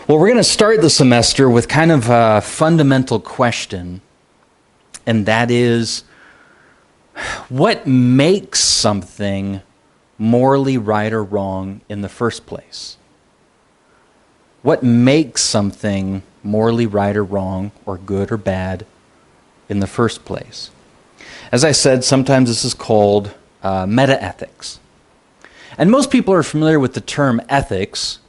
Well, we're going to start the semester with kind of a fundamental question, and that is, what makes something morally right or wrong in the first place? What makes something morally right or wrong, or good or bad, in the first place? As I said, sometimes this is called metaethics. And most people are familiar with the term ethics,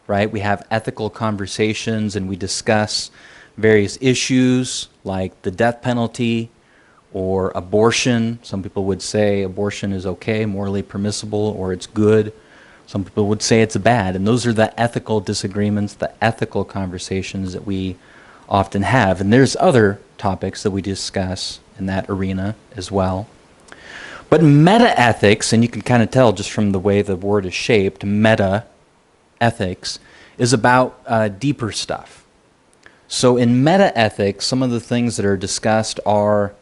right? We have ethical conversations and we discuss various issues like the death penalty or abortion. Some people would say abortion is okay, morally permissible, or it's good. Some people would say it's bad. And those are the ethical disagreements, the ethical conversations that we often have. And there's other topics that we discuss in that arena as well. But metaethics, and you can kind of tell just from the way the word is shaped, metaethics is about deeper stuff. So in metaethics, some of the things that are discussed are,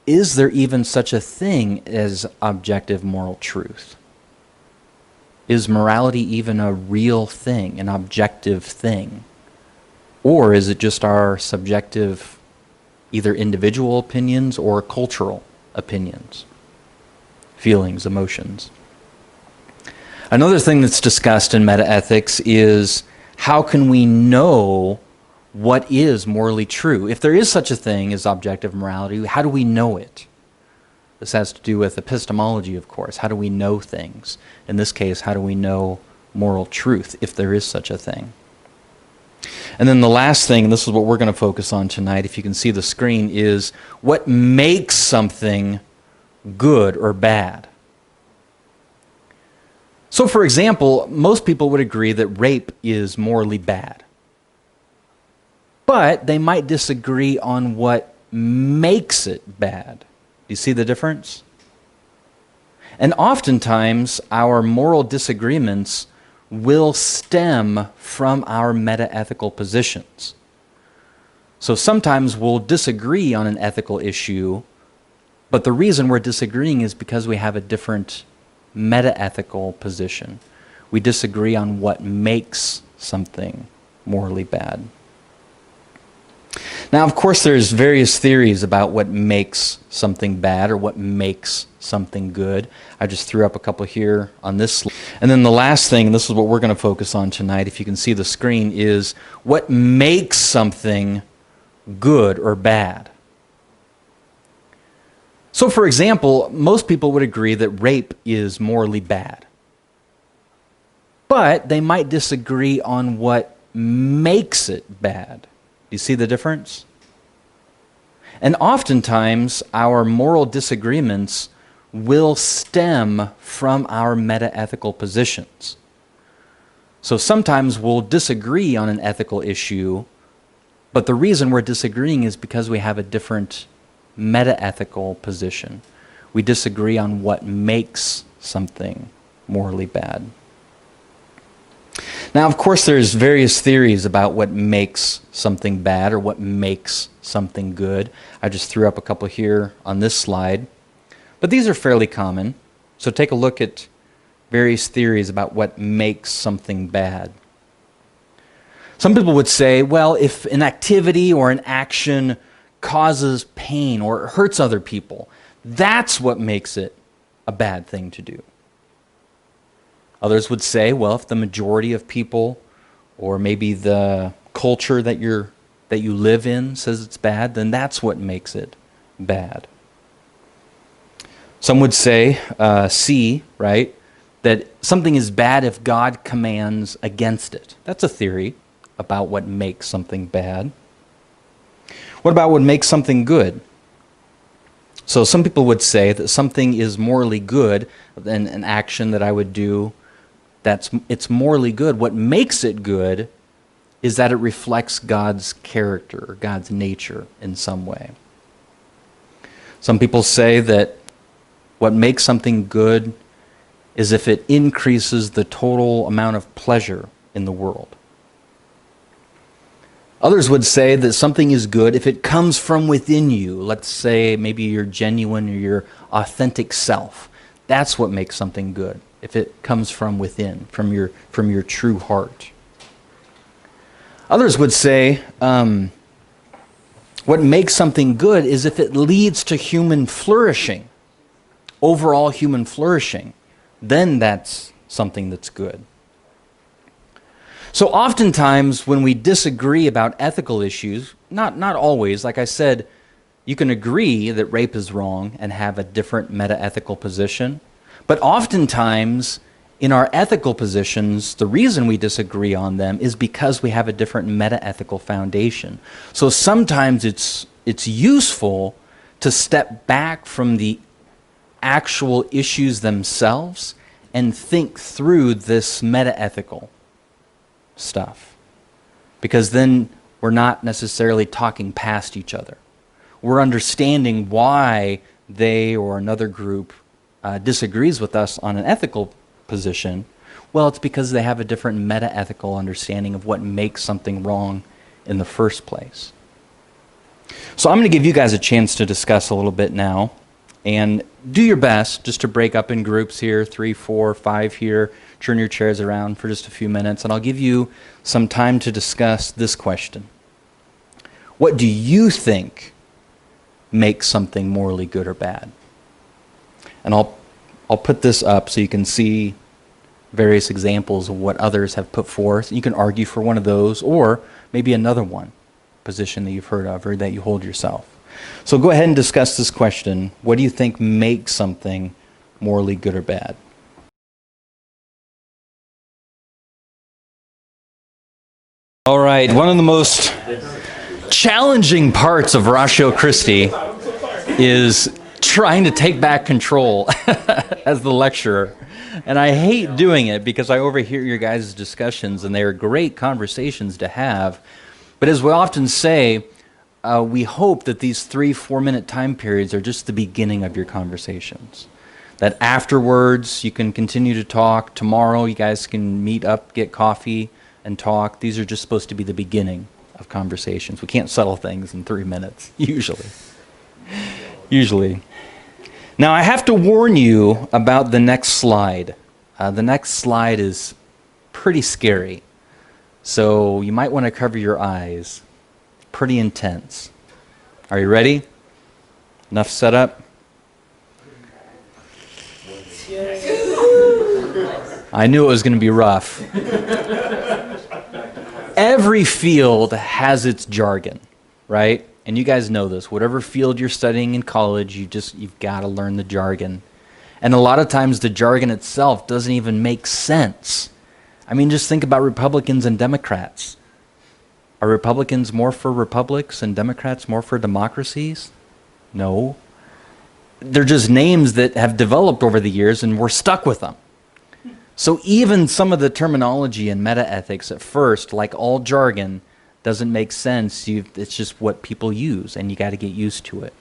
is there even such a thing as objective moral truth? Is morality even a real thing, an objective thing? Or is it just our subjective, either individual opinions or cultural opinions, feelings, emotions? Another thing that's discussed in metaethics is, how can we know what is morally true? If there is such a thing as objective morality, how do we know it? This has to do with epistemology, of course. How do we know things? In this case, how do we know moral truth, if there is such a thing? And then the last thing, and this is what we're going to focus on tonight, if you can see the screen, is what makes something good or bad. So, for example, most people would agree that rape is morally bad. But they might disagree on what makes it bad. Do you see the difference? And oftentimes, our moral disagreements will stem from our metaethical positions. So sometimes we'll disagree on an ethical issue, but the reason we're disagreeing is because we have a different metaethical position. We disagree on what makes something morally bad. Now, of course, there's various theories about what makes something bad or what makes something good. I just threw up a couple here on this slide. And then the last thing, and this is what we're going to focus on tonight, if you can see the screen, is what makes something good or bad. So, for example, most people would agree that rape is morally bad. But they might disagree on what makes it bad. Do you see the difference? And oftentimes, our moral disagreements will stem from our metaethical positions. So sometimes we'll disagree on an ethical issue, but the reason we're disagreeing is because we have a different metaethical position. We disagree on what makes something morally bad. Now, of course, there's various theories about what makes something bad or what makes something good. I just threw up a couple here on this slide. But these are fairly common. So take a look at various theories about what makes something bad. Some people would say, well, if an activity or an action causes pain or hurts other people, that's what makes it a bad thing to do. Others would say, well, if the majority of people, or maybe the culture that you live in says it's bad, then that's what makes it bad. Some would say, right, that something is bad if God commands against it. That's a theory about what makes something bad. What about what makes something good? So some people would say that something is morally good, and an action that I would do, it's morally good. What makes it good is that it reflects God's character or God's nature in some way. Some people say that what makes something good is if it increases the total amount of pleasure in the world. Others would say that something is good if it comes from within you. Let's say maybe your genuine or your authentic self. That's what makes something good, if it comes from within, from your true heart. Others would say what makes something good is if it leads to human flourishing, overall human flourishing, then that's something that's good. So oftentimes when we disagree about ethical issues, not always, like I said, you can agree that rape is wrong and have a different metaethical position, but oftentimes in our ethical positions, the reason we disagree on them is because we have a different metaethical foundation. So sometimes it's useful to step back from the actual issues themselves and think through this metaethical stuff. Because then we're not necessarily talking past each other. We're understanding why they or another group disagrees with us on an ethical position. Well, it's because they have a different metaethical understanding of what makes something wrong in the first place. So I'm going to give you guys a chance to discuss a little bit now, and do your best just to break up in groups here, 3, 4, 5 here, turn your chairs around for just a few minutes, and I'll give you some time to discuss this question. What do you think makes something morally good or bad? And I'll put this up so you can see various examples of what others have put forth. You can argue for one of those, or maybe another one, position that you've heard of or that you hold yourself. So go ahead and discuss this question. What do you think makes something morally good or bad? All right, one of the most challenging parts of Ratio Christi is trying to take back control as the lecturer. And I hate doing it because I overhear your guys' discussions, and they are great conversations to have. But as we often say, we hope that these 3-4 minute time periods are just the beginning of your conversations. That afterwards you can continue to talk. Tomorrow you guys can meet up, get coffee, and talk. These are just supposed to be the beginning of conversations. We can't settle things in 3 minutes, usually. Now I have to warn you about the next slide. The next slide is pretty scary. So you might want to cover your eyes. Pretty intense. Are you ready? Enough set up? I knew it was going to be rough. Every field has its jargon, right? And you guys know this. Whatever field you're studying in college, you've got to learn the jargon. And a lot of times the jargon itself doesn't even make sense. I mean, just think about Republicans and Democrats. Are Republicans more for republics and Democrats more for democracies? No. They're just names that have developed over the years and we're stuck with them. So even some of the terminology in metaethics at first, like all jargon, doesn't make sense. It's just what people use, and you got to get used to it.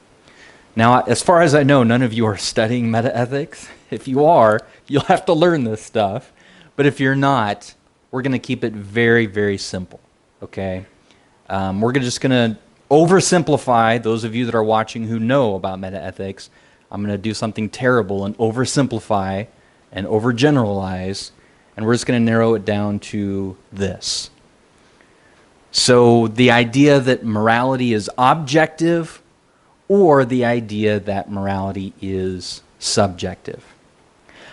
Now, as far as I know, none of you are studying metaethics. If you are, you'll have to learn this stuff. But if you're not, we're going to keep it very, very simple, okay? We're just going to oversimplify. Those of you that are watching who know about metaethics, I'm going to do something terrible and oversimplify and overgeneralize, and we're just going to narrow it down to this. So the idea that morality is objective, or the idea that morality is subjective.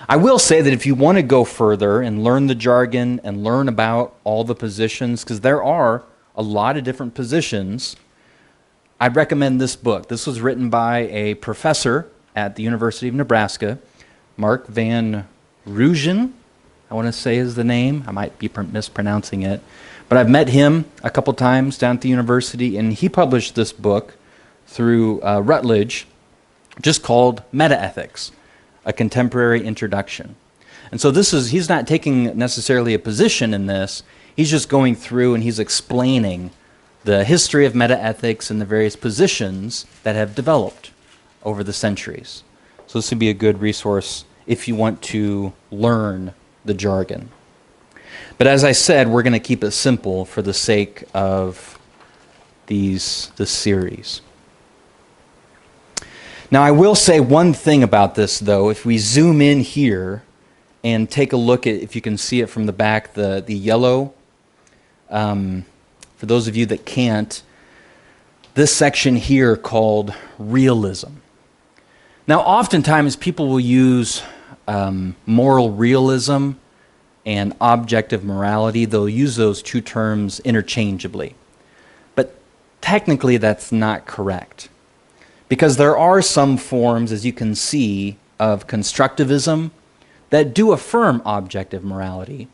I will say that if you want to go further and learn the jargon and learn about all the positions, because there are a lot of different positions, I'd recommend this book. This was written by a professor at the University of Nebraska, Mark Van Rooyen, I want to say is the name. I might be mispronouncing it. But I've met him a couple times down at the university, and he published this book through Rutledge, just called Metaethics, A Contemporary Introduction. And so he's not taking necessarily a position in this, he's just going through and he's explaining the history of metaethics and the various positions that have developed over the centuries. So this would be a good resource if you want to learn the jargon. But as I said, we're going to keep it simple for the sake of this series. Now, I will say one thing about this, though. If we zoom in here and take a look at, if you can see it from the back, the yellow for those of you that can't, this section here called realism. Now, oftentimes people will use moral realism and objective morality. They'll use those two terms interchangeably. But technically that's not correct. Because there are some forms, as you can see, of constructivism that do affirm objective morality.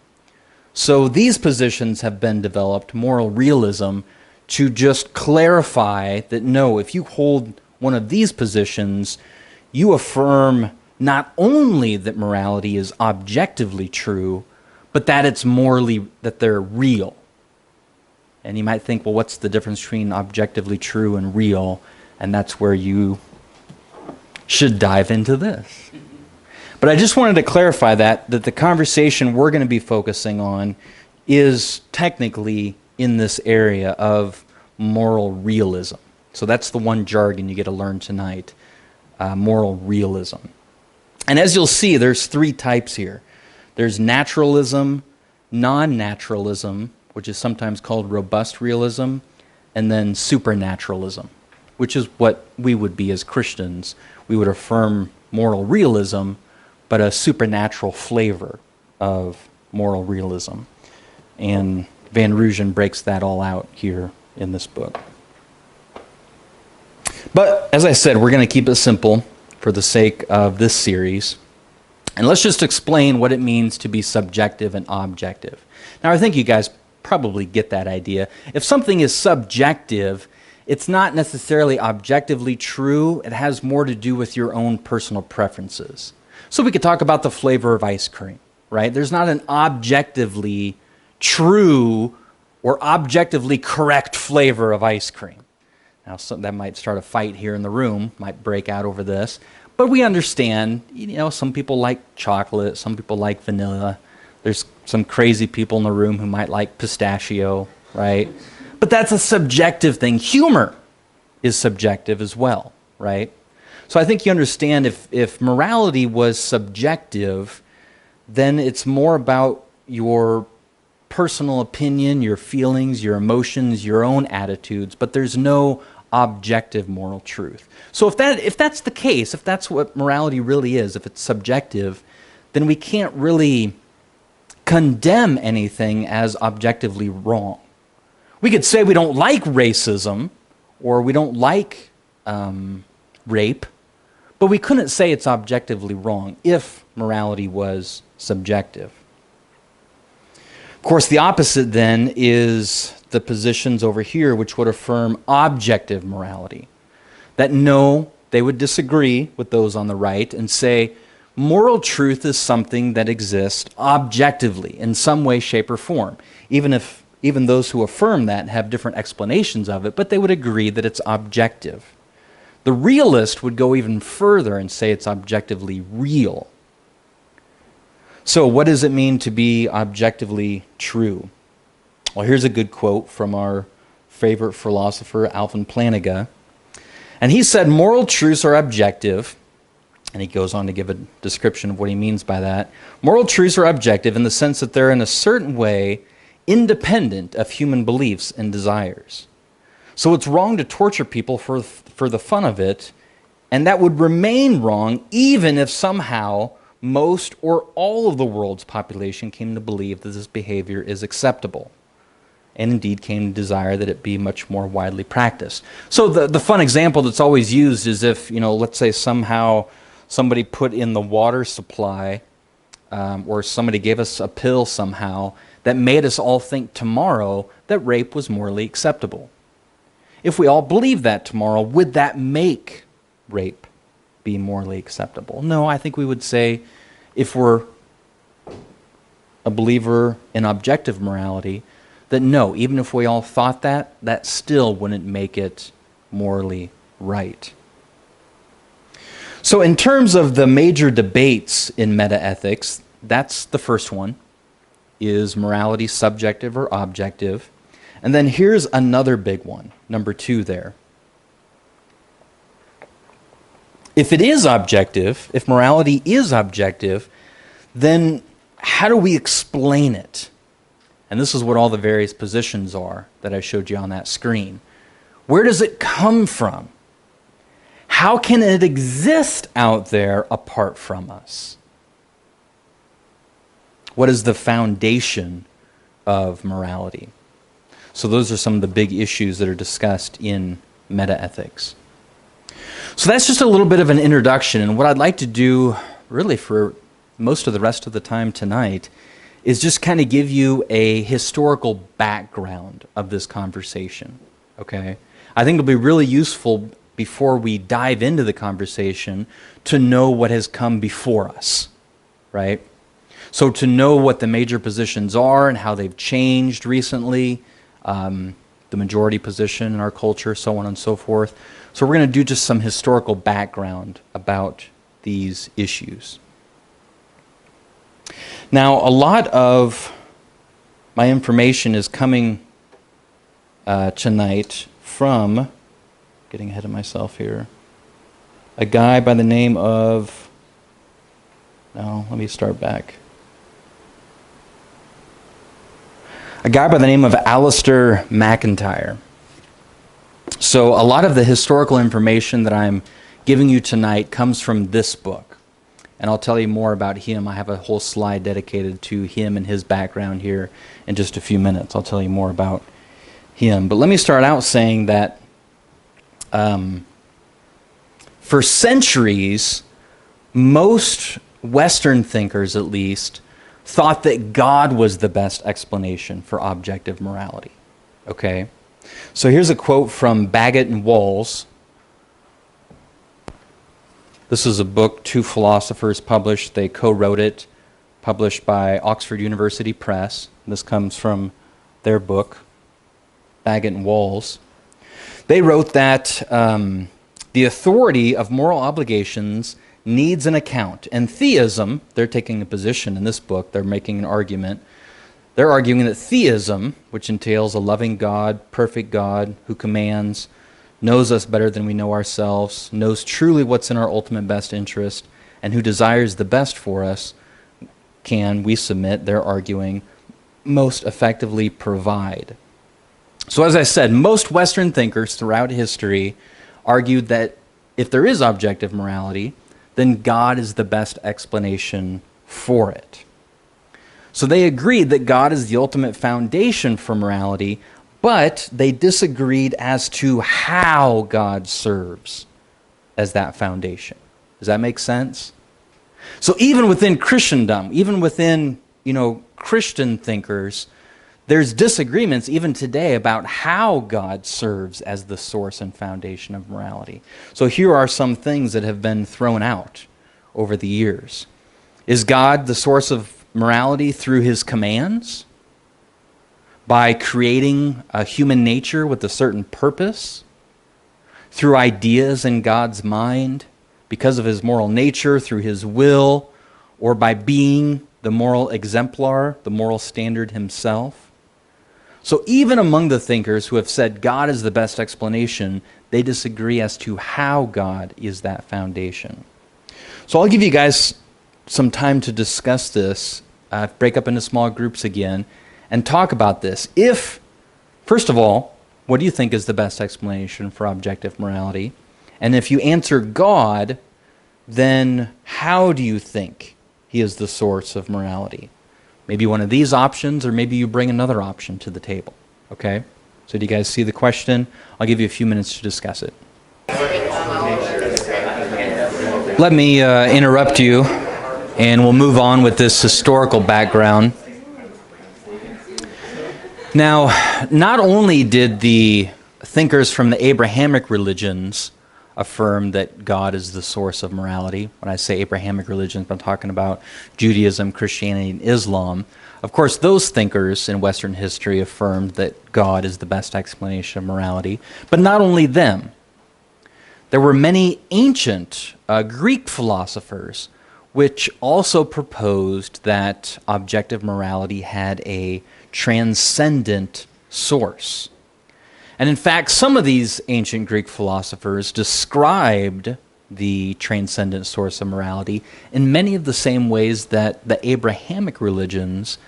So these positions have been developed, moral realism, to just clarify that no, if you hold one of these positions, you affirm not only that morality is objectively true, but that it's morally, that they're real. And you might think, well, what's the difference between objectively true and real? And that's where you should dive into this. But I just wanted to clarify that the conversation we're going to be focusing on is technically in this area of moral realism. So that's the one jargon you get to learn tonight, moral realism. And as you'll see, there's three types here. There's naturalism, non-naturalism, which is sometimes called robust realism, and then supernaturalism, which is what we would be as Christians. We would affirm moral realism, but a supernatural flavor of moral realism. And Van Rooyen breaks that all out here in this book. But as I said, we're going to keep it simple for the sake of this series. And let's just explain what it means to be subjective and objective. Now, I think you guys probably get that idea. If something is subjective, it's not necessarily objectively true. It has more to do with your own personal preferences. So we could talk about the flavor of ice cream, right? There's not an objectively true or objectively correct flavor of ice cream. Now, that might start a fight here in the room, might break out over this. But we understand, some people like chocolate, some people like vanilla. There's some crazy people in the room who might like pistachio, right? But that's a subjective thing. Humor is subjective as well, right? So I think you understand if morality was subjective, then it's more about your personal opinion, your feelings, your emotions, your own attitudes, but there's no objective moral truth. So if that's the case, if that's what morality really is, if it's subjective, then we can't really condemn anything as objectively wrong. We could say we don't like racism or we don't like rape, but we couldn't say it's objectively wrong if morality was subjective. Of course, the opposite then is the positions over here which would affirm objective morality. That no, they would disagree with those on the right and say moral truth is something that exists objectively in some way, shape, or form. Even those who affirm that have different explanations of it, but they would agree that it's objective. The realist would go even further and say it's objectively real. So what does it mean to be objectively true? Well, here's a good quote from our favorite philosopher, Alvin Plantinga. And he said, moral truths are objective. And he goes on to give a description of what he means by that. Moral truths are objective in the sense that they're in a certain way independent of human beliefs and desires. So it's wrong to torture people for the fun of it, and that would remain wrong even if somehow most or all of the world's population came to believe that this behavior is acceptable, and indeed came to desire that it be much more widely practiced. So the fun example that's always used is if, let's say somehow somebody put in the water supply, or somebody gave us a pill somehow that made us all think tomorrow that rape was morally acceptable. If we all believe that tomorrow, would that make rape be morally acceptable? No, I think we would say if we're a believer in objective morality, that no, even if we all thought that, that still wouldn't make it morally right. So in terms of the major debates in metaethics, that's the first one. Is morality subjective or objective? And then here's another big one, number 2 there. If it is objective, if morality is objective, then how do we explain it? And this is what all the various positions are that I showed you on that screen. Where does it come from? How can it exist out there apart from us? What is the foundation of morality? So those are some of the big issues that are discussed in Metaethics. So that's just a little bit of an introduction, and what I'd like to do really for most of the rest of the time tonight is just kind of give you a historical background of this conversation, okay? I think it'll be really useful before we dive into the conversation to know what has come before us, right? So to know what the major positions are and how they've changed recently, the majority position in our culture, so on and so forth. So we're going to do just some historical background about these issues. Now, a lot of my information is coming tonight from, getting ahead of myself here, a guy by the name of, no, let me start back. A guy by the name of Alisdair MacIntyre. So a lot of the historical information that I'm giving you tonight comes from this book. And I'll tell you more about him. I have a whole slide dedicated to him and his background here in just a few minutes. I'll tell you more about him. But let me start out saying that for centuries, most Western thinkers at least thought that God was the best explanation for objective morality. Okay? So here's a quote from Bagot and Walls. This is a book two philosophers published. They co-wrote it, published by Oxford University Press. This comes from their book, Bagot and Walls. They wrote that the authority of moral obligations needs an account. And theism, they're taking a position in this book, they're making an argument. They're arguing that theism, which entails a loving God, perfect God, who commands, knows us better than we know ourselves, knows truly what's in our ultimate best interest, and who desires the best for us, can, we submit, they're arguing, most effectively provide. So as I said, most Western thinkers throughout history argued that if there is objective morality, then God is the best explanation for it. So they agreed that God is the ultimate foundation for morality, but they disagreed as to how God serves as that foundation. Does that make sense? So even within Christendom, even within, Christian thinkers, there's disagreements even today about how God serves as the source and foundation of morality. So here are some things that have been thrown out over the years. Is God the source of morality through his commands? By creating a human nature with a certain purpose? Through ideas in God's mind? Because of his moral nature, through his will? Or by being the moral exemplar, the moral standard himself? So even among the thinkers who have said God is the best explanation, they disagree as to how God is that foundation. So I'll give you guys some time to discuss this, break up into small groups again, and talk about this. First of all, what do you think is the best explanation for objective morality? And if you answer God, then how do you think he is the source of morality? Maybe one of these options, or maybe you bring another option to the table. Okay? So do you guys see the question? I'll give you a few minutes to discuss it. Let me interrupt you, and we'll move on with this historical background. Now, not only did the thinkers from the Abrahamic religions affirm that God is the source of morality. When I say Abrahamic religions, I'm talking about Judaism, Christianity, and Islam. Of course, those thinkers in Western history affirmed that God is the best explanation of morality. But not only them. There were many ancient Greek philosophers which also proposed that objective morality had a transcendent source. And in fact, some of these ancient Greek philosophers described the transcendent source of morality in many of the same ways that the Abrahamic religions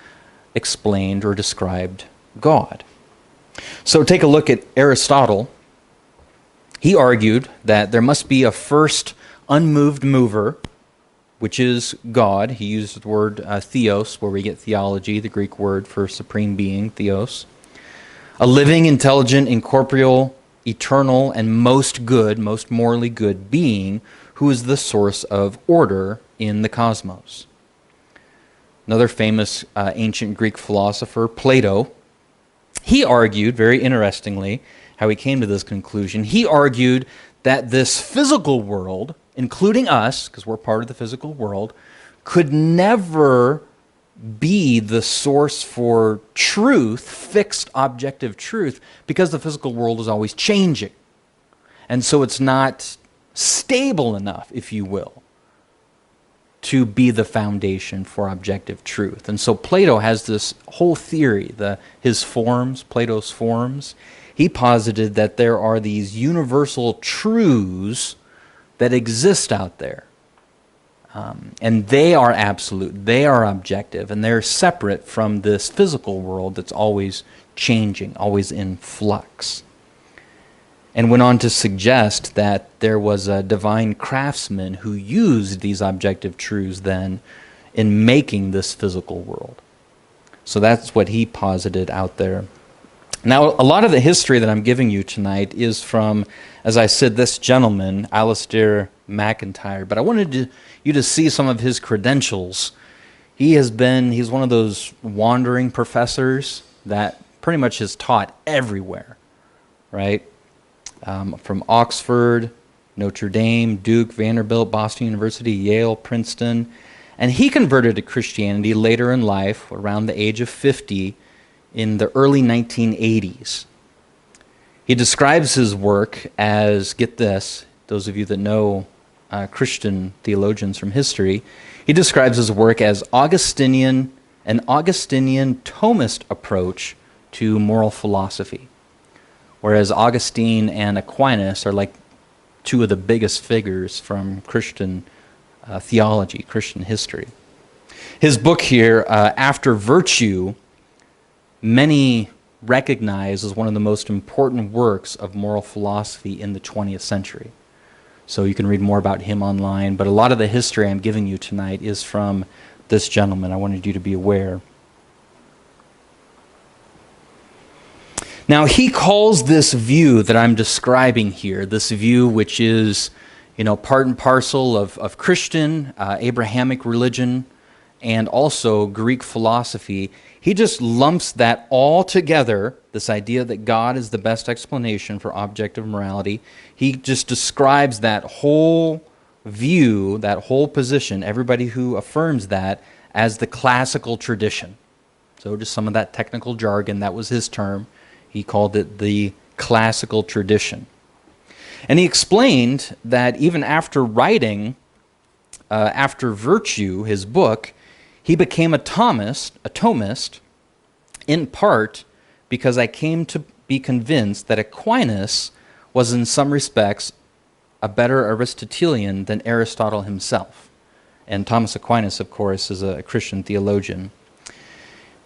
explained or described God. So take a look at Aristotle. He argued that there must be a first unmoved mover, which is God. He used the word theos, where we get theology, the Greek word for supreme being, theos. A living, intelligent, incorporeal, eternal, and most good, most morally good being who is the source of order in the cosmos. Another famous ancient Greek philosopher, Plato, he argued, very interestingly, how he came to this conclusion. He argued that this physical world, including us, because we're part of the physical world, could never be the source for truth, fixed objective truth, because the physical world is always changing. And so it's not stable enough, if you will, to be the foundation for objective truth. And so Plato has this whole theory, his forms, Plato's forms. He posited that there are these universal truths that exist out there. And they are absolute, they are objective, and they're separate from this physical world that's always changing, always in flux. And went on to suggest that there was a divine craftsman who used these objective truths then in making this physical world. So that's what he posited out there. Now, a lot of the history that I'm giving you tonight is from, as I said, this gentleman, Alisdair MacIntyre. But I wanted you to see some of his credentials. He's one of those wandering professors that pretty much has taught everywhere, right? From Oxford, Notre Dame, Duke, Vanderbilt, Boston University, Yale, Princeton. And he converted to Christianity later in life, around the age of 50, in the early 1980s. He describes his work as, get this, those of you that know Christian theologians from history, he describes his work as an Augustinian Thomist approach to moral philosophy. Whereas Augustine and Aquinas are like two of the biggest figures from Christian theology, Christian history. His book here, After Virtue, many recognize as one of the most important works of moral philosophy in the 20th century. So you can read more about him online, but a lot of the history I'm giving you tonight is from this gentleman. I wanted you to be aware. Now, he calls this view that I'm describing here, this view which is, part and parcel of Christian, Abrahamic religion, and also Greek philosophy, he just lumps that all together, this idea that God is the best explanation for objective morality. He just describes that whole view, that whole position, everybody who affirms that, as the classical tradition. So just some of that technical jargon, that was his term. He called it the classical tradition. And he explained that even after writing After Virtue, his book, he became a Thomist, in part because I came to be convinced that Aquinas was in some respects a better Aristotelian than Aristotle himself. And Thomas Aquinas, of course, is a Christian theologian.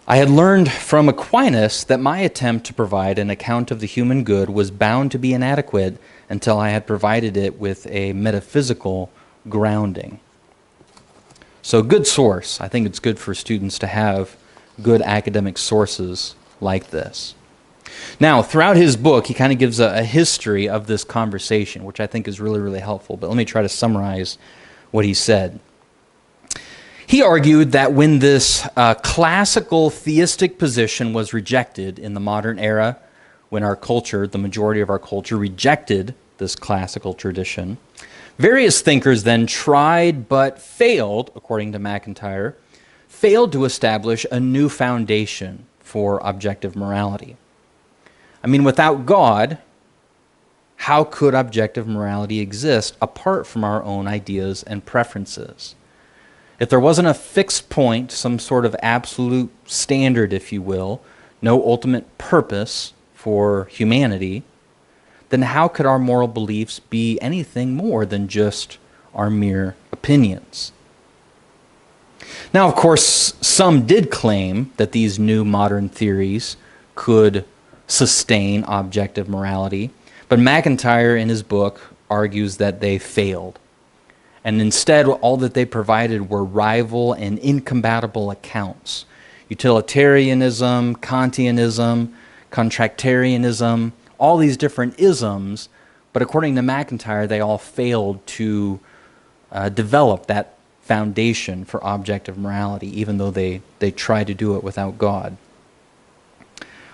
I had learned from Aquinas that my attempt to provide an account of the human good was bound to be inadequate until I had provided it with a metaphysical grounding. So good source. I think it's good for students to have good academic sources like this. Now, throughout his book, he kind of gives a history of this conversation, which I think is really, really helpful. But let me try to summarize what he said. He argued that when this classical theistic position was rejected in the modern era, when our culture, the majority of our culture, rejected this classical tradition, various thinkers then tried but failed, according to MacIntyre, failed to establish a new foundation for objective morality. I mean, without God, how could objective morality exist apart from our own ideas and preferences? If there wasn't a fixed point, some sort of absolute standard, if you will, no ultimate purpose for humanity, then how could our moral beliefs be anything more than just our mere opinions? Now, of course, some did claim that these new modern theories could sustain objective morality, but MacIntyre in his book argues that they failed. And instead, all that they provided were rival and incompatible accounts. Utilitarianism, Kantianism, Contractarianism, all these different isms, but according to MacIntyre, they all failed to develop that foundation for objective morality, even though they tried to do it without God.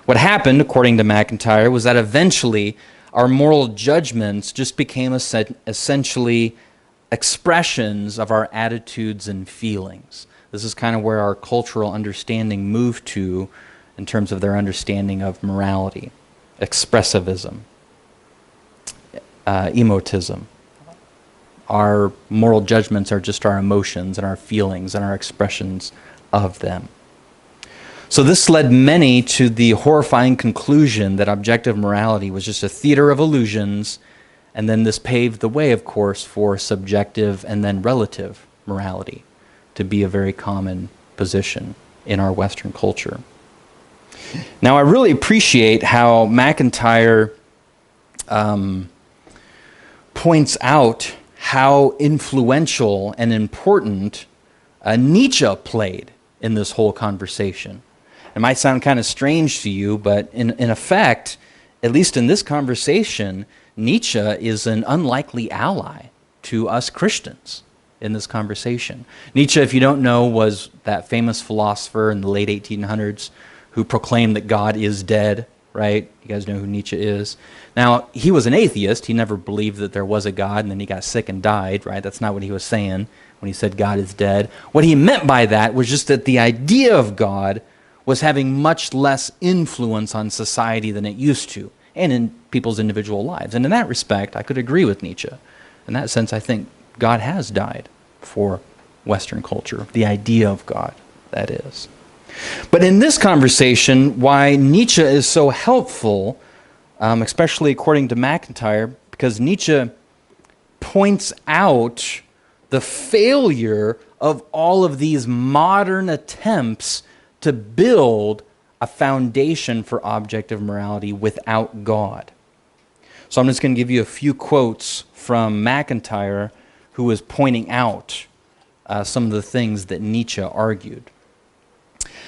What happened, according to MacIntyre, was that eventually our moral judgments just became essentially expressions of our attitudes and feelings. This is kind of where our cultural understanding moved to in terms of their understanding of morality. Expressivism, emotism. Our moral judgments are just our emotions and our feelings and our expressions of them. So this led many to the horrifying conclusion that objective morality was just a theater of illusions, and then this paved the way, of course, for subjective and then relative morality to be a very common position in our Western culture. Now, I really appreciate how MacIntyre points out how influential and important Nietzsche played in this whole conversation. It might sound kind of strange to you, but in effect, at least in this conversation, Nietzsche is an unlikely ally to us Christians in this conversation. Nietzsche, if you don't know, was that famous philosopher in the late 1800s who proclaimed that God is dead, right? You guys know who Nietzsche is. Now, he was an atheist. He never believed that there was a God, and then he got sick and died, right? That's not what he was saying when he said God is dead. What he meant by that was just that the idea of God was having much less influence on society than it used to, and in people's individual lives. And in that respect, I could agree with Nietzsche. In that sense, I think God has died for Western culture, the idea of God, that is. But in this conversation, why Nietzsche is so helpful, especially according to MacIntyre, because Nietzsche points out the failure of all of these modern attempts to build a foundation for objective morality without God. So I'm just going to give you a few quotes from MacIntyre, who is pointing out some of the things that Nietzsche argued.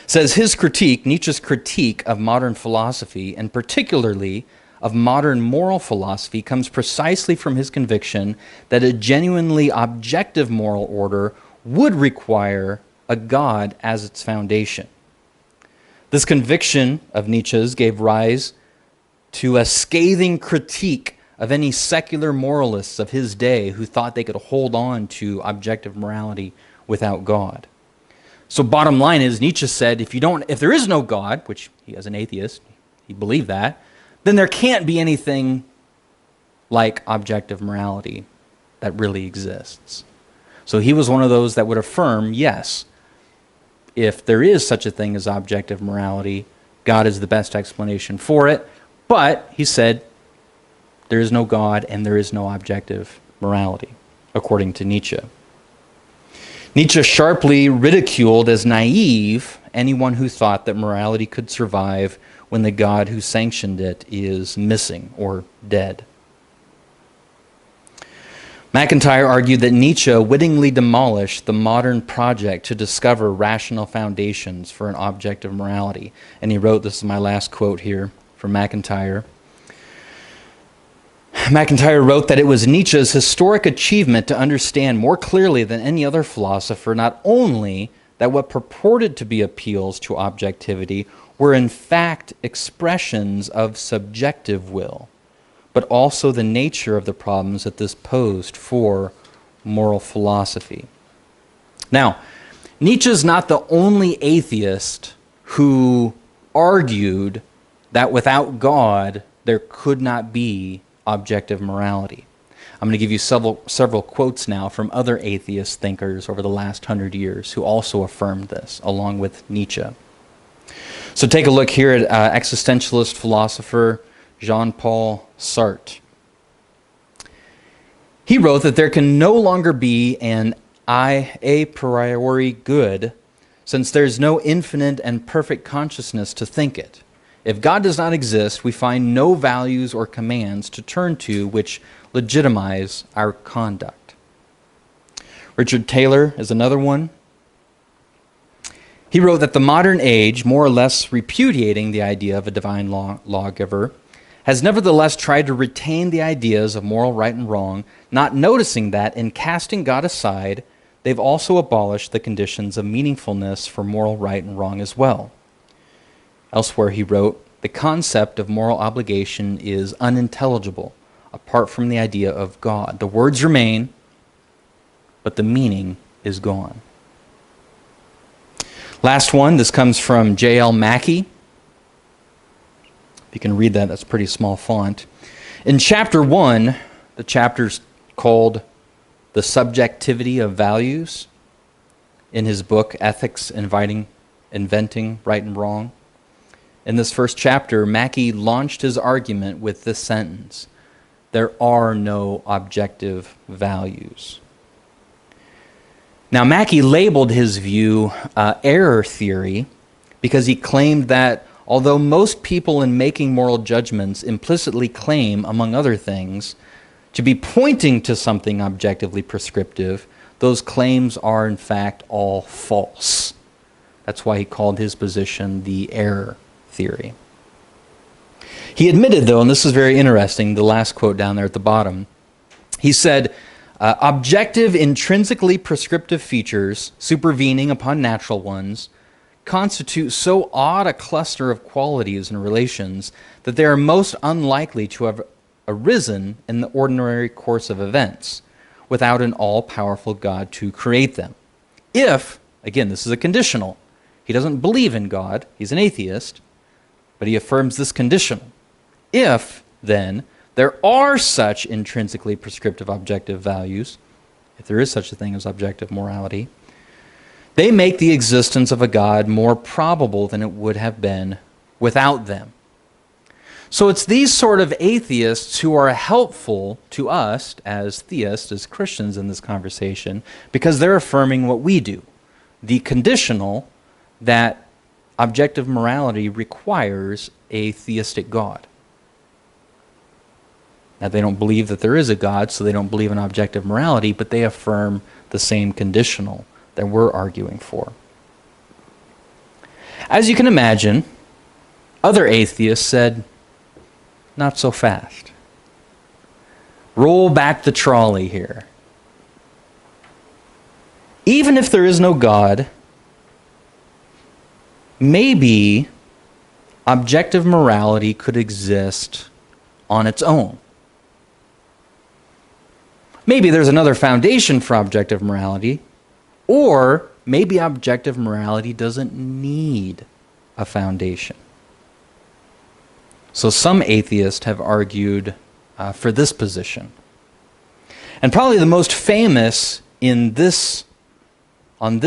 Says Nietzsche's critique of modern philosophy, and particularly of modern moral philosophy, comes precisely from his conviction that a genuinely objective moral order would require a God as its foundation. This conviction of Nietzsche's gave rise to a scathing critique of any secular moralists of his day who thought they could hold on to objective morality without God. So bottom line is, Nietzsche said, if there is no God, which he as an atheist, he believed that, then there can't be anything like objective morality that really exists. So he was one of those that would affirm, yes, if there is such a thing as objective morality, God is the best explanation for it. But he said, there is no God and there is no objective morality, according to Nietzsche. Nietzsche sharply ridiculed as naive anyone who thought that morality could survive when the God who sanctioned it is missing or dead. MacIntyre argued that Nietzsche wittingly demolished the modern project to discover rational foundations for an objective morality. And he wrote, this is my last quote here from MacIntyre. MacIntyre wrote that it was Nietzsche's historic achievement to understand more clearly than any other philosopher not only that what purported to be appeals to objectivity were in fact expressions of subjective will, but also the nature of the problems that this posed for moral philosophy. Now, Nietzsche's not the only atheist who argued that without God there could not be objective morality. I'm going to give you several quotes now from other atheist thinkers over the last 100 years who also affirmed this, along with Nietzsche. So take a look here at existentialist philosopher Jean-Paul Sartre. He wrote that there can no longer be an a priori good, since there's no infinite and perfect consciousness to think it. If God does not exist, we find no values or commands to turn to which legitimize our conduct. Richard Taylor is another one. He wrote that the modern age, more or less repudiating the idea of a divine lawgiver, has nevertheless tried to retain the ideas of moral right and wrong, not noticing that in casting God aside, they've also abolished the conditions of meaningfulness for moral right and wrong as well. Elsewhere he wrote, the concept of moral obligation is unintelligible apart from the idea of God. The words remain, but the meaning is gone. Last one, this comes from J.L. Mackie. If you can read that, that's pretty small font. In chapter 1, the chapter's called The Subjectivity of Values, in his book, Ethics, Inventing Right and Wrong. In this first chapter, Mackie launched his argument with this sentence: there are no objective values. Now, Mackie labeled his view error theory because he claimed that although most people in making moral judgments implicitly claim, among other things, to be pointing to something objectively prescriptive, those claims are in fact all false. That's why he called his position the error theory. He admitted, though, and this is very interesting, the last quote down there at the bottom, he said, objective, intrinsically prescriptive features supervening upon natural ones constitute so odd a cluster of qualities and relations that they are most unlikely to have arisen in the ordinary course of events without an all-powerful God to create them. If, again, this is a conditional, he doesn't believe in God, he's an atheist, but he affirms this conditional. If, then, there are such intrinsically prescriptive objective values, if there is such a thing as objective morality, they make the existence of a God more probable than it would have been without them. So it's these sort of atheists who are helpful to us as theists, as Christians in this conversation, because they're affirming what we do, the conditional that objective morality requires a theistic God. Now, they don't believe that there is a God, so they don't believe in objective morality, but they affirm the same conditional that we're arguing for. As you can imagine, other atheists said, not so fast. Roll back the trolley here. Even if there is no God, maybe objective morality could exist on its own. Maybe there's another foundation for objective morality, or maybe objective morality doesn't need a foundation. So some atheists have argued for this position. And probably the most famous on this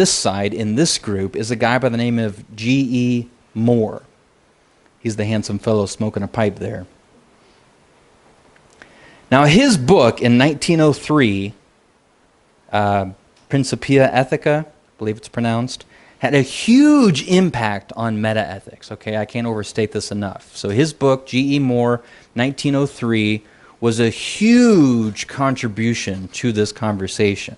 side, in this group, is a guy by the name of G.E. Moore. He's the handsome fellow smoking a pipe there. Now, his book in 1903, Principia Ethica, I believe it's pronounced, had a huge impact on metaethics. Okay, I can't overstate this enough. So his book, G.E. Moore, 1903, was a huge contribution to this conversation.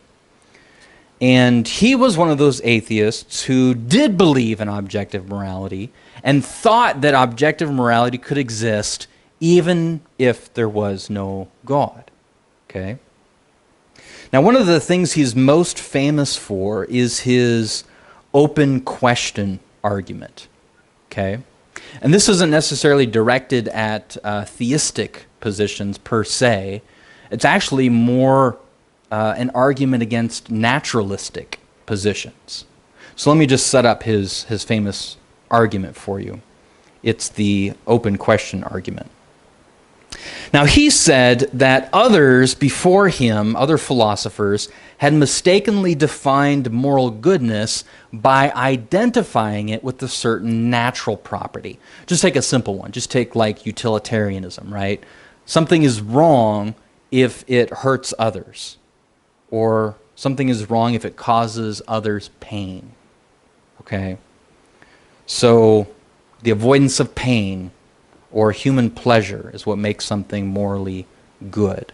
And he was one of those atheists who did believe in objective morality and thought that objective morality could exist even if there was no God. Okay? Now, one of the things he's most famous for is his open question argument. Okay? And this isn't necessarily directed at theistic positions per se. It's actually more an argument against naturalistic positions. So let me just set up his famous argument for you. It's the open question argument. Now, he said that others before him, other philosophers, had mistakenly defined moral goodness by identifying it with a certain natural property. Just take a simple one. Just take like utilitarianism, right? Something is wrong if it hurts others, or Something is wrong if it causes others pain. Okay? So the avoidance of pain or human pleasure is what makes something morally good.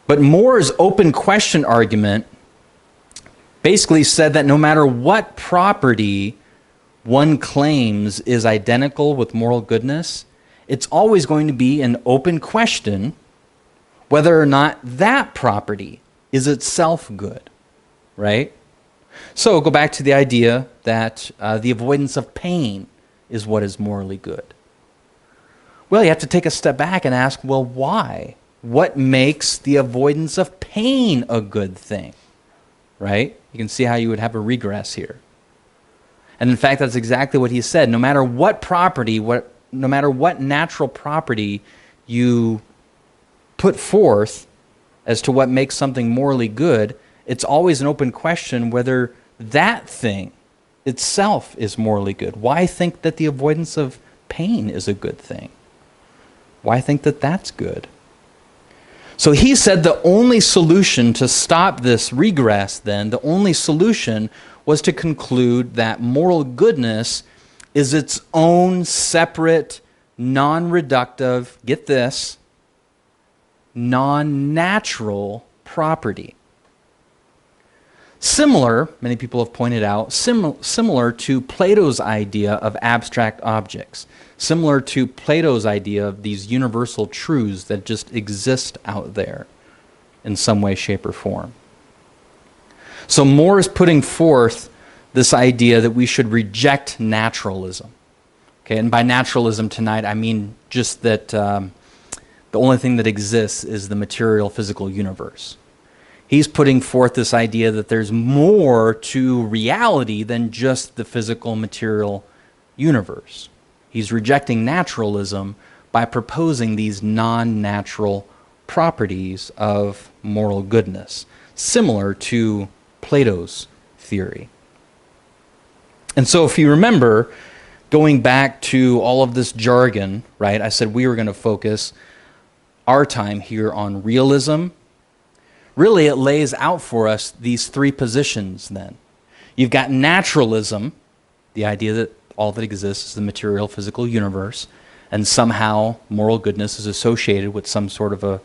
But More's open question argument basically said that no matter what property one claims is identical with moral goodness, it's always going to be an open question whether or not that property is itself good, right? So go back to the idea that the avoidance of pain is what is morally good. Well, you have to take a step back and ask, well, why? What makes the avoidance of pain a good thing, right? You can see how you would have a regress here. And in fact, that's exactly what he said. No matter what property, no matter what natural property you put forth as to what makes something morally good, it's always an open question whether that thing itself is morally good. Why think that the avoidance of pain is a good thing? Why think that that's good? So he said the only solution to stop this regress then, the only solution was to conclude that moral goodness is its own separate, non-reductive, get this, non-natural property. Similar, many people have pointed out, similar to Plato's idea of abstract objects, similar to Plato's idea of these universal truths that just exist out there in some way, shape, or form. So More is putting forth this idea that we should reject naturalism. Okay, and by naturalism tonight, I mean just that the only thing that exists is the material, physical universe. He's putting forth this idea that there's more to reality than just the physical, material universe. He's rejecting naturalism by proposing these non-natural properties of moral goodness, similar to Plato's theory. And so if you remember, going back to all of this jargon, right, I said we were going to focus our time here on realism. Really, it lays out for us these three positions then. You've got naturalism, the idea that all that exists is the material, physical universe, and somehow moral goodness is associated with some sort of a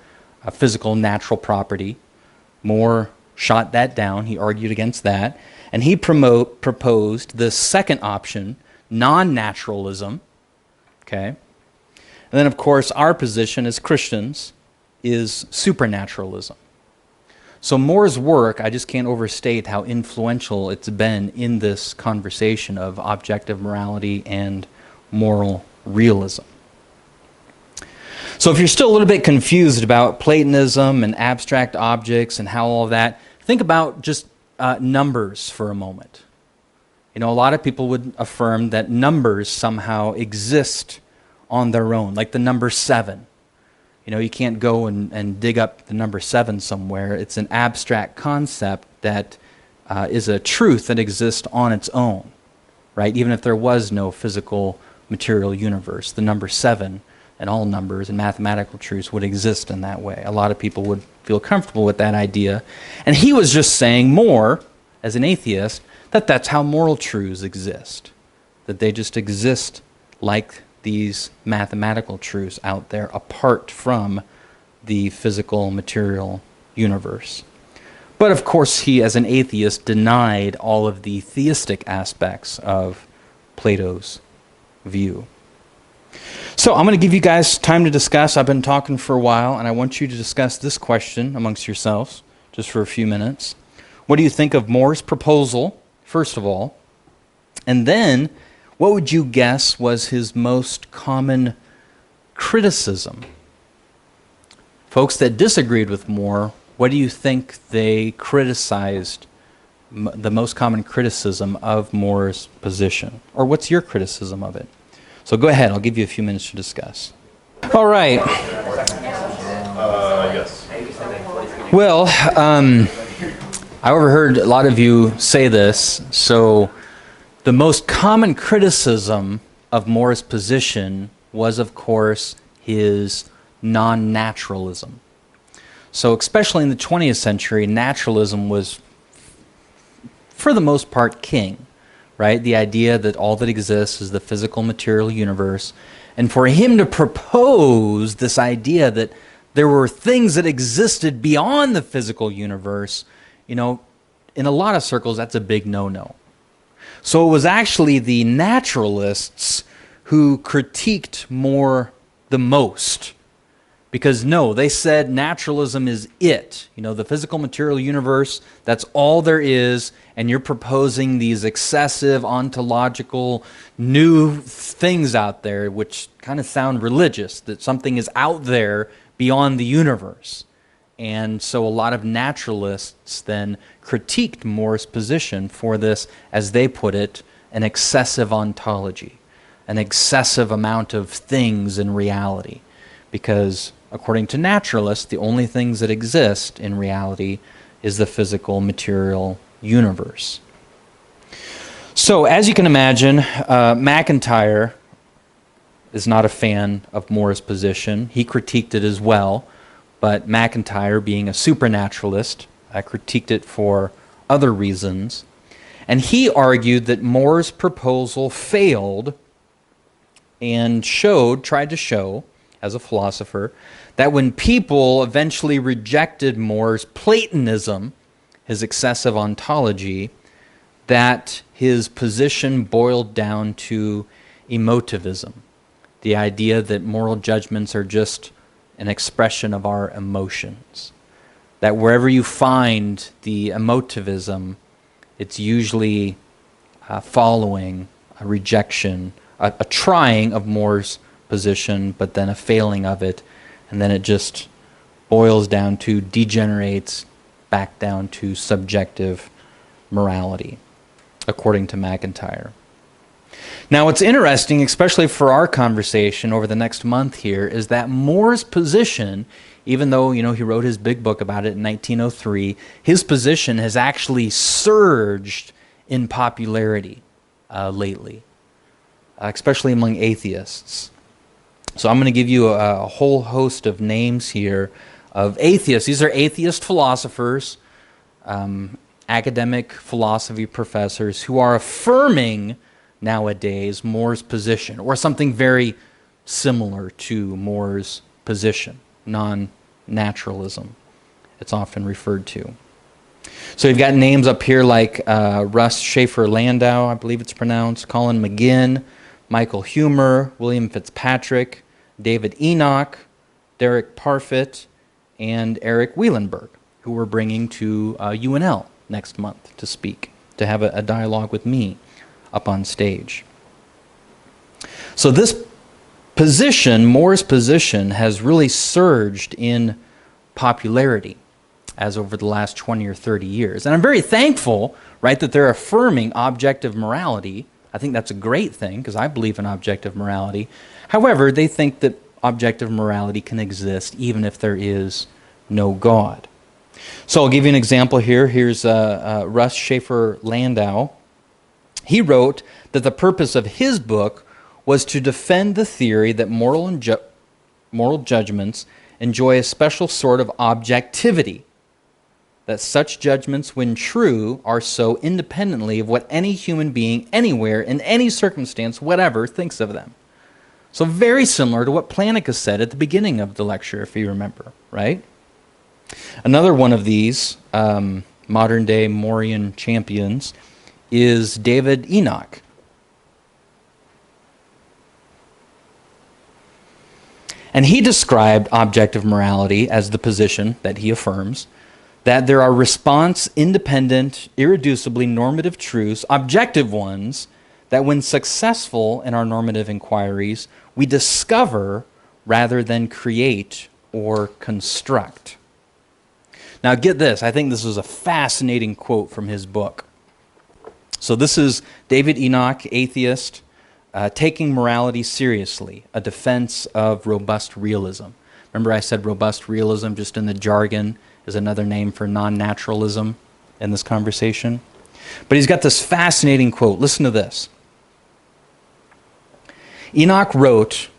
physical, natural property. More shot that down. He argued against that. And he proposed the second option, non-naturalism. Okay? And then, of course, our position as Christians is supernaturalism. So More's work, I just can't overstate how influential it's been in this conversation of objective morality and moral realism. So if you're still a little bit confused about Platonism and abstract objects and how all of that, think about just numbers for a moment. You know, a lot of people would affirm that numbers somehow exist on their own, like the number 7. You know, you can't go and dig up the number 7 somewhere. It's an abstract concept that is a truth that exists on its own, right? Even if there was no physical material universe, the number 7 and all numbers and mathematical truths would exist in that way. A lot of people would feel comfortable with that idea. And he was just saying more, as an atheist, that that's how moral truths exist, that they just exist like these mathematical truths out there apart from the physical material universe. But of course he, as an atheist, denied all of the theistic aspects of Plato's view. So I'm going to give you guys time to discuss. I've been talking for a while, and I want you to discuss this question amongst yourselves just for a few minutes. What do you think of More's proposal, first of all? And then, what would you guess was his most common criticism? Folks that disagreed with More, what do you think they criticized, the most common criticism of More's position? Or what's your criticism of it? So go ahead, I'll give you a few minutes to discuss. All right. Yes. Well, I overheard a lot of you say this, so the most common criticism of More's position was, of course, his non-naturalism. So especially in the 20th century, naturalism was, for the most part, king, right? The idea that all that exists is the physical material universe. And for him to propose this idea that there were things that existed beyond the physical universe, in a lot of circles, that's a big no-no. So it was actually the naturalists who critiqued More the most. Because no, they said naturalism is it. The physical material universe, that's all there is, and you're proposing these excessive ontological new things out there which kind of sound religious, that something is out there beyond the universe. And so a lot of naturalists then critiqued More's position for this, as they put it, an excessive ontology, an excessive amount of things in reality. Because according to naturalists, the only things that exist in reality is the physical material universe. So as you can imagine, MacIntyre is not a fan of More's position. He critiqued it as well. But MacIntyre, being a supernaturalist, critiqued it for other reasons. And he argued that More's proposal failed and tried to show, as a philosopher, that when people eventually rejected More's Platonism, his excessive ontology, that his position boiled down to emotivism, the idea that moral judgments are just an expression of our emotions. That wherever you find the emotivism, it's usually following a rejection, a trying of More's position, but then a failing of it, and then it just boils down to, degenerates back down to subjective morality, according to MacIntyre. Now, what's interesting, especially for our conversation over the next month here, is that More's position, even though, he wrote his big book about it in 1903, his position has actually surged in popularity lately, especially among atheists. So I'm going to give you a whole host of names here of atheists. These are atheist philosophers, academic philosophy professors who are affirming nowadays More's position, or something very similar to More's position, non-naturalism, it's often referred to. So you've got names up here like Russ Schaefer Landau, I believe it's pronounced, Colin McGinn, Michael Humer, William Fitzpatrick, David Enoch, Derek Parfit, and Eric Wielenberg, who we're bringing to UNL next month to speak, to have a dialogue with me up on stage. So this position, More's position, has really surged in popularity as over the last 20 or 30 years. And I'm very thankful, right, that they're affirming objective morality. I think that's a great thing, because I believe in objective morality. However, they think that objective morality can exist even if there is no God. So I'll give you an example here. Here's Russ Schaefer Landau. He wrote that the purpose of his book was to defend the theory that moral judgments enjoy a special sort of objectivity, that such judgments, when true, are so independently of what any human being anywhere, in any circumstance, whatever, thinks of them. So very similar to what Plantinga said at the beginning of the lecture, if you remember, right? Another one of these modern-day Morean champions is David Enoch. And he described objective morality as the position that he affirms, that there are response-independent, irreducibly normative truths, objective ones, that when successful in our normative inquiries, we discover rather than create or construct. Now get this, I think this is a fascinating quote from his book. So this is David Enoch, atheist, taking morality seriously, a defense of robust realism. Remember I said robust realism, just in the jargon, is another name for non-naturalism in this conversation. But he's got this fascinating quote. Listen to this. Enoch wrote,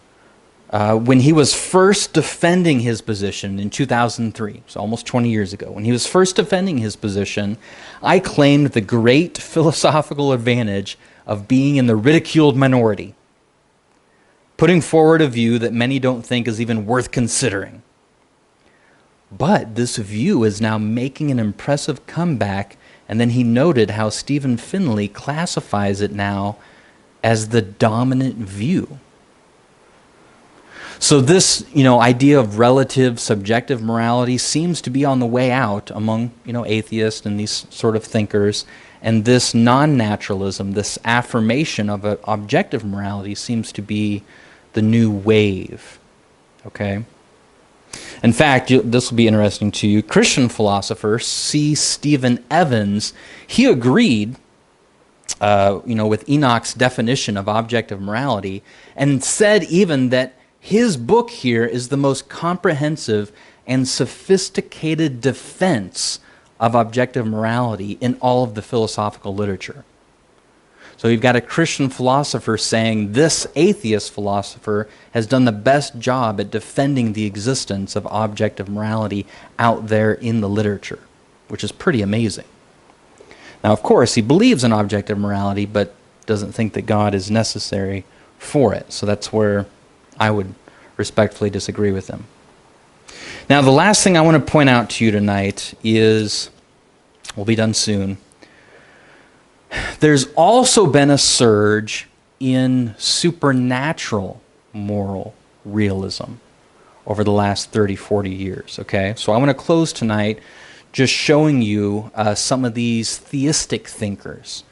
When he was first defending his position in 2003, so almost 20 years ago, when he was first defending his position, I claimed the great philosophical advantage of being in the ridiculed minority, putting forward a view that many don't think is even worth considering. But this view is now making an impressive comeback, and then he noted how Stephen Finley classifies it now as the dominant view. So this, idea of relative subjective morality seems to be on the way out among, atheists and these sort of thinkers. And this non-naturalism, this affirmation of objective morality seems to be the new wave. Okay? In fact, this will be interesting to you. Christian philosopher C. Stephen Evans, he agreed with Enoch's definition of objective morality and said even that his book here is the most comprehensive and sophisticated defense of objective morality in all of the philosophical literature. So you've got a Christian philosopher saying this atheist philosopher has done the best job at defending the existence of objective morality out there in the literature, which is pretty amazing. Now, of course, he believes in objective morality, but doesn't think that God is necessary for it. So that's where I would respectfully disagree with him. Now, the last thing I want to point out to you tonight is, we'll be done soon, there's also been a surge in supernatural moral realism over the last 30, 40 years, okay? So I want to close tonight just showing you some of these theistic thinkers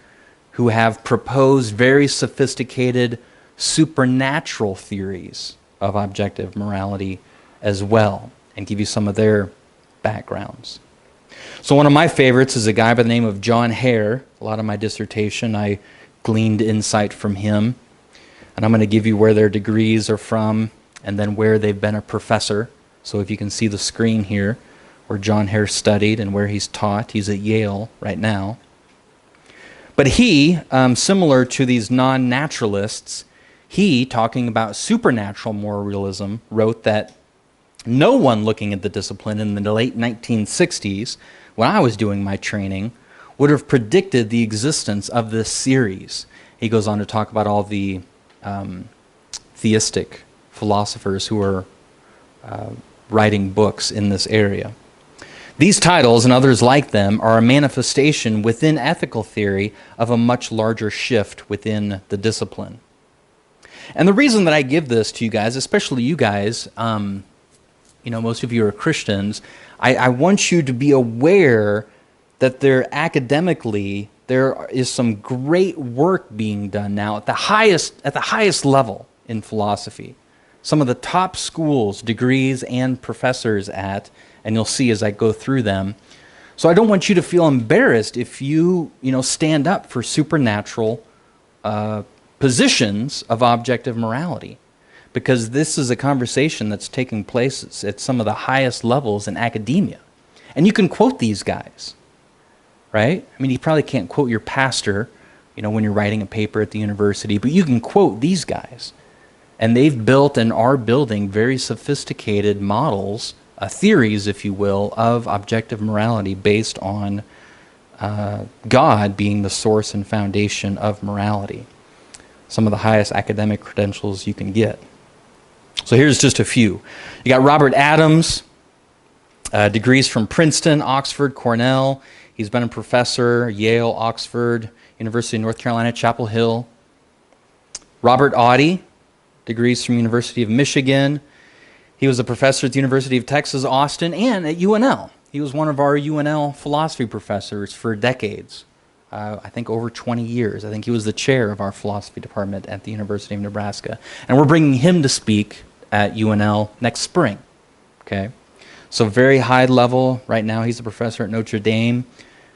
who have proposed very sophisticated supernatural theories of objective morality as well, and give you some of their backgrounds. So one of my favorites is a guy by the name of John Hare. A lot of my dissertation, I gleaned insight from him, and I'm going to give you where their degrees are from and then where they've been a professor. So if you can see the screen here, where John Hare studied and where he's taught. He's at Yale right now. But he, similar to these non-naturalists, he, talking about supernatural moral realism, wrote that no one looking at the discipline in the late 1960s, when I was doing my training, would have predicted the existence of this series. He goes on to talk about all the theistic philosophers who are writing books in this area. These titles and others like them are a manifestation within ethical theory of a much larger shift within the discipline. And the reason that I give this to you guys, especially you guys, most of you are Christians, I want you to be aware that academically there is some great work being done now at the highest level in philosophy. Some of the top schools, degrees, and professors at, and you'll see as I go through them. So I don't want you to feel embarrassed if you stand up for supernatural positions of objective morality, because this is a conversation that's taking place at some of the highest levels in academia. And you can quote these guys, right? I mean, you probably can't quote your pastor, when you're writing a paper at the university, but you can quote these guys. And they've built and are building very sophisticated models, theories, if you will, of objective morality based on God being the source and foundation of morality. Some of the highest academic credentials you can get. So here's just a few. You got Robert Adams, degrees from Princeton, Oxford, Cornell. He's been a professor, Yale, Oxford, University of North Carolina, Chapel Hill. Robert Audie, degrees from University of Michigan. He was a professor at the University of Texas, Austin, and at UNL. He was one of our UNL philosophy professors for decades. I think over 20 years. I think he was the chair of our philosophy department at the University of Nebraska. And we're bringing him to speak at UNL next spring. Okay? So very high level. Right now he's a professor at Notre Dame.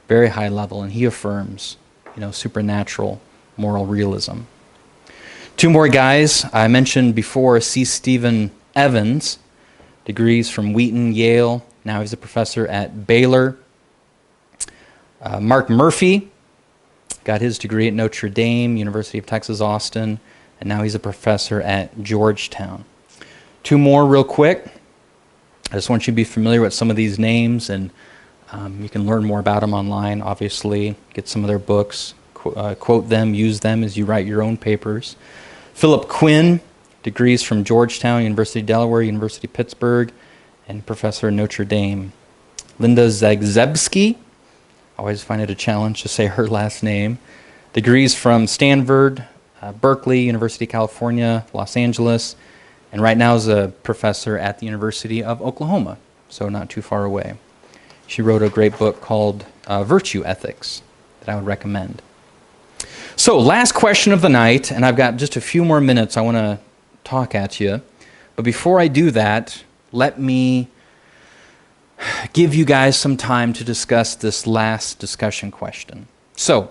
Very high level. And he affirms, supernatural moral realism. Two more guys. I mentioned before C. Stephen Evans, degrees from Wheaton, Yale. Now he's a professor at Baylor. Mark Murphy got his degree at Notre Dame, University of Texas, Austin, and now he's a professor at Georgetown. Two more real quick. I just want you to be familiar with some of these names, and you can learn more about them online, obviously. Get some of their books, quote them, use them as you write your own papers. Philip Quinn, degrees from Georgetown, University of Delaware, University of Pittsburgh, and professor at Notre Dame. Linda Zagzebski, I always find it a challenge to say her last name. Degrees from Stanford, Berkeley, University of California, Los Angeles, and right now is a professor at the University of Oklahoma, so not too far away. She wrote a great book called Virtue Ethics that I would recommend. So, last question of the night, and I've got just a few more minutes I want to talk at you. But before I do that, let me give you guys some time to discuss this last discussion question. So,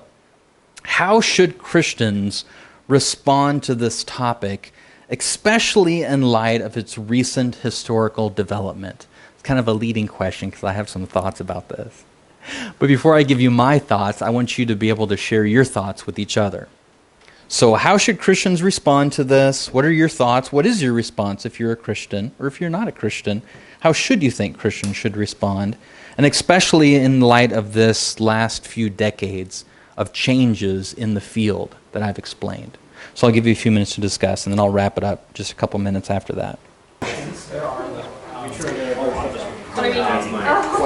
how should Christians respond to this topic, especially in light of its recent historical development? It's kind of a leading question because I have some thoughts about this. But before I give you my thoughts, I want you to be able to share your thoughts with each other. So how should Christians respond to this? What are your thoughts? What is your response if you're a Christian? Or if you're not a Christian, how should you think Christians should respond? And especially in light of this last few decades of changes in the field that I've explained. So I'll give you a few minutes to discuss, and then I'll wrap it up just a couple minutes after that.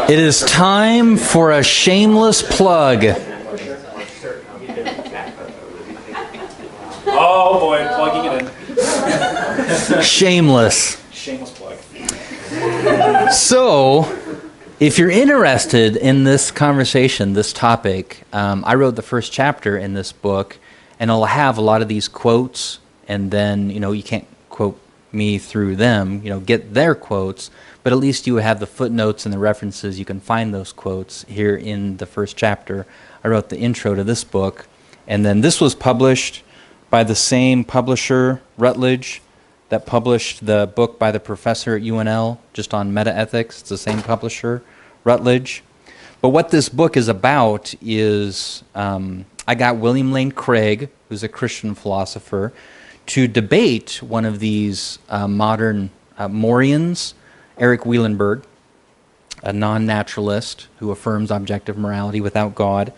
It is time for a shameless plug. Oh boy, plugging it in. Shameless. Shameless plug. So, if you're interested in this conversation, this topic, I wrote the first chapter in this book, and I'll have a lot of these quotes, and then, you can't quote me through them, get their quotes, but at least you have the footnotes and the references. You can find those quotes here in the first chapter. I wrote the intro to this book, and then this was published by the same publisher, Routledge, that published the book by the professor at UNL, just on Metaethics. It's the same publisher, Routledge. But what this book is about is I got William Lane Craig, who's a Christian philosopher, to debate one of these modern Morians, Eric Wielenberg, a non-naturalist who affirms objective morality without God.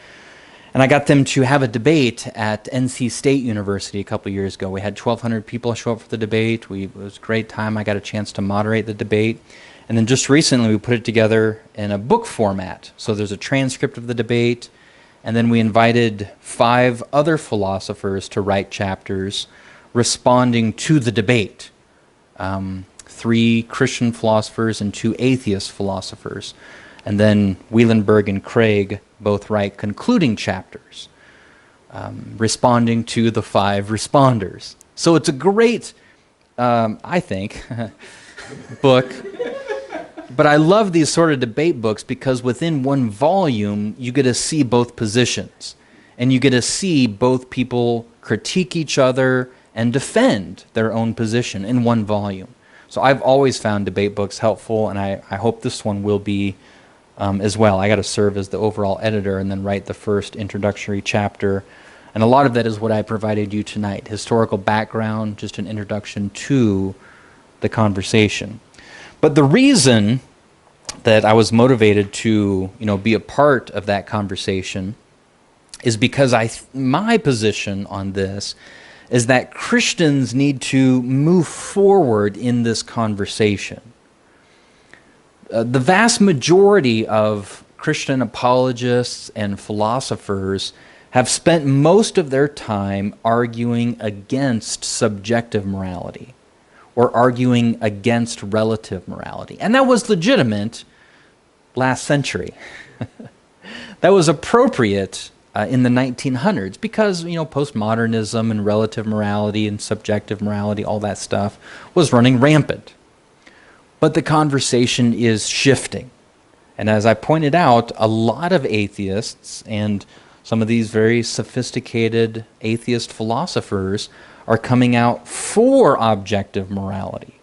And I got them to have a debate at NC State University a couple years ago. We had 1,200 people show up for the debate. It was a great time. I got a chance to moderate the debate. And then just recently we put it together in a book format. So there's a transcript of the debate, and then we invited 5 other philosophers to write chapters responding to the debate. 3 Christian philosophers and 2 atheist philosophers. And then Wielenberg and Craig both write concluding chapters, responding to the 5 responders. So it's a great, I think, book. But I love these sort of debate books because within one volume, you get to see both positions. And you get to see both people critique each other and defend their own position in one volume. So I've always found debate books helpful, and I hope this one will be as well. I got to serve as the overall editor and then write the first introductory chapter. And a lot of that is what I provided you tonight. Historical background, just an introduction to the conversation. But the reason that I was motivated to, be a part of that conversation is because my position on this is that Christians need to move forward in this conversation. The vast majority of Christian apologists and philosophers have spent most of their time arguing against subjective morality or arguing against relative morality. And that was legitimate last century. That was appropriate in the 1900s because, postmodernism and relative morality and subjective morality, all that stuff was running rampant. But the conversation is shifting. And as I pointed out, a lot of atheists and some of these very sophisticated atheist philosophers are coming out for objective morality.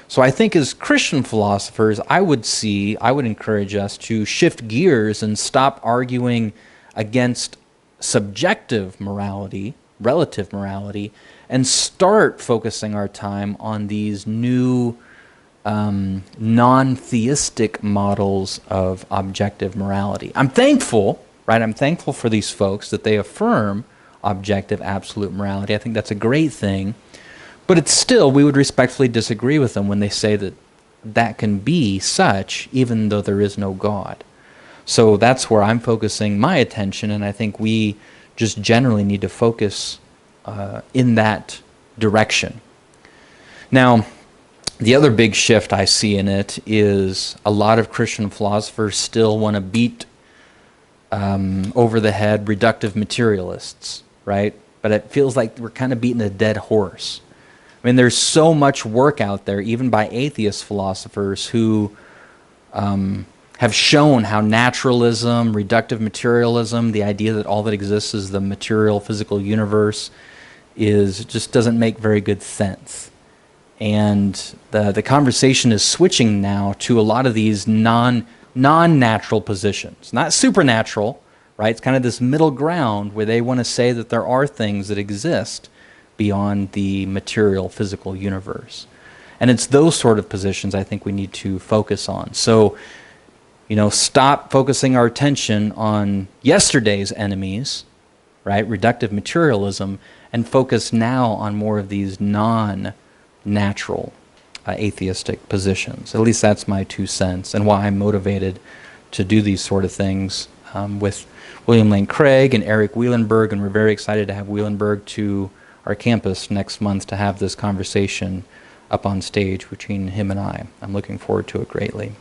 So I think as Christian philosophers, I would encourage us to shift gears and stop arguing against subjective morality, relative morality, and start focusing our time on these new non-theistic models of objective morality. I'm thankful, right? I'm thankful for these folks that they affirm objective absolute morality. I think that's a great thing. But it's still, we would respectfully disagree with them when they say that that can be such, even though there is no God. So that's where I'm focusing my attention, and I think we just generally need to focus in that direction. Now, the other big shift I see in it is a lot of Christian philosophers still want to beat over the head reductive materialists, right? But it feels like we're kind of beating a dead horse. I mean, there's so much work out there, even by atheist philosophers, who have shown how naturalism, reductive materialism, the idea that all that exists is the material, physical universe, just doesn't make very good sense. And the conversation is switching now to a lot of these non-natural positions. Not supernatural, right? It's kind of this middle ground where they want to say that there are things that exist beyond the material, physical universe. And it's those sort of positions I think we need to focus on. So, stop focusing our attention on yesterday's enemies, right? Reductive materialism, and focus now on more of these non-natural atheistic positions. At least that's my 2 cents, and why I'm motivated to do these sort of things with William Lane Craig and Eric Wielenberg, and we're very excited to have Wielenberg to our campus next month to have this conversation up on stage between him and I. I'm looking forward to it greatly.